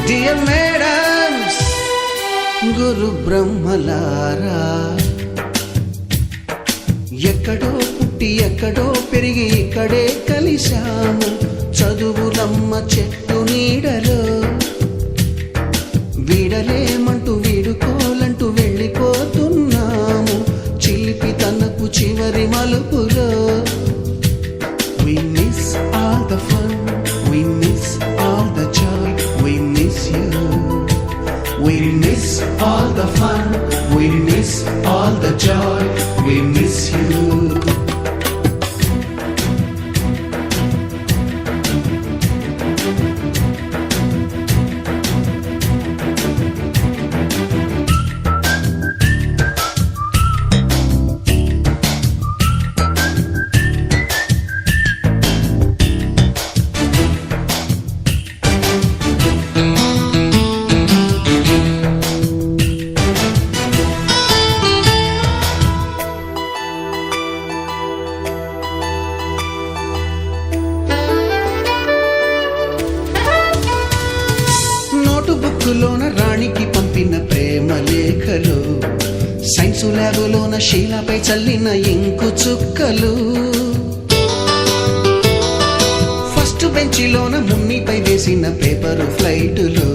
Dear madams, గురు బ్రహ్మలారా, ఎక్కడో పుట్టి ఎక్కడో పెరిగి ఇక్కడే కలిశాము చదువులమ్మ చెట్టు నీడలో. వీడలేమంటూ వీడుకోలంటూ వెళ్ళిపోతున్నాము చిలిపి తనకు చివరి మలుపులో. We miss all the fun, we miss all the joy, we miss you. We miss all the fun, we miss all the joy, we miss you. బుక్కులోన రాణికి పంపిన ప్రేమ లేఖలు, సైన్సు ల్యాబులోన శీలపై చల్లిన ఇంకు చుక్కలు, ఫస్ట్ బెంచిలోన మున్నిపై వేసిన పేపరు ఫ్లైటులు,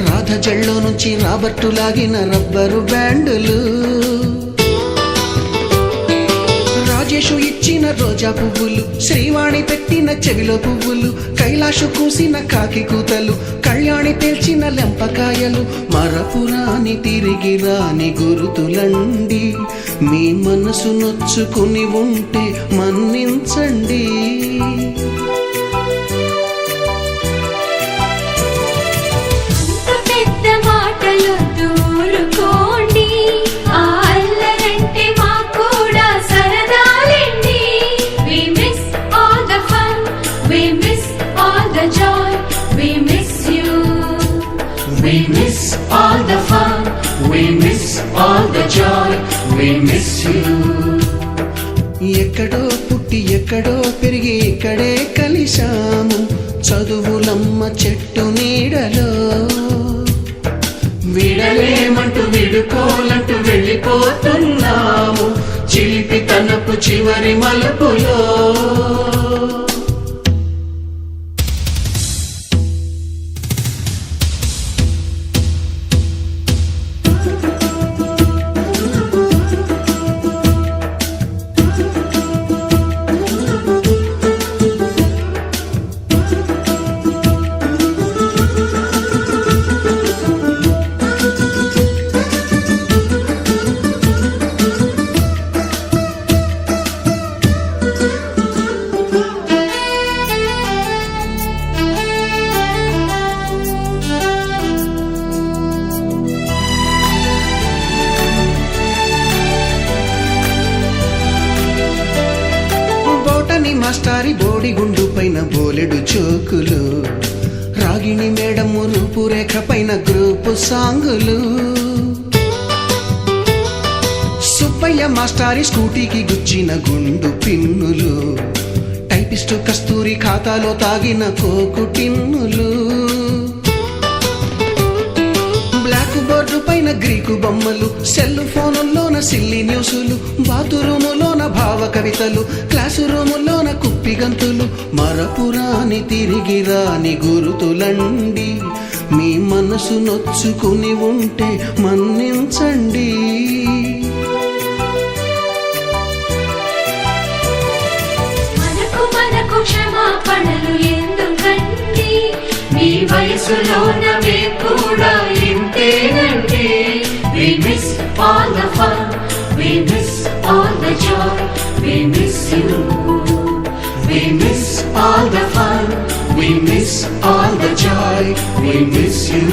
రాధ జల్లో నుంచి రాబర్టు లాగిన rubber బ్యాండులు, Rajesh ఇచ్చిన రోజా పువ్వులు, శ్రీవాణి పెట్టిన చెవిలో పువ్వులు, కైలాషు కూసిన కాకి కూతలు, కళ్యాణి పేల్చిన లెంపకాయలు, మరపురాని తిరిగి రాని గురుతులండి. మీ మనసు నొచ్చుకుని ఉంటే మన్నించండి. We miss all the fun, we miss all the joy, we miss you. ఎక్కడో పుట్టి ఎక్కడో పెరిగి ఇక్కడే కలిశాము చదువులమ్మ చెట్టు నీడలో. వీడలేమంటూ వీడుకోలంటూ వెళ్ళిపోతున్నాము చిలిపి తనపు చివరి మలుపులో. మాస్టారి బోడిగుండు పైన బోలెడు చోకులు, రాగిణి మేడము రూపురేఖ పైన గ్రూపు సాంగులు, సుబ్బయ్య మాస్టారి స్కూటీకి గుచ్చిన గుండు పిన్నులు, టైపిస్టు కస్తూరి ఖాతాలో తాగిన కోకు టిన్నులు, బ్లాక్ బోర్డు పైన గ్రీకు బొమ్మలు, సెల్ ఫోనుల్లోన సిల్లి న్యూసులు, బాతురూములోన భావ కవితలు, క్లాసు రూములోన కుప్పిగంతులు, మరపురాని తిరిగి రాని గురుతులండి. మీ మనసు నొచ్చుకుని ఉంటే మన్నించండి. మనకు క్షమాపణలు ఎందుకండి, మీ వయసులోనవే కూడా ఇంతేనండి. We miss all the fun, we miss all the joy, we miss you. We miss all the fun, we miss all the joy, we miss you.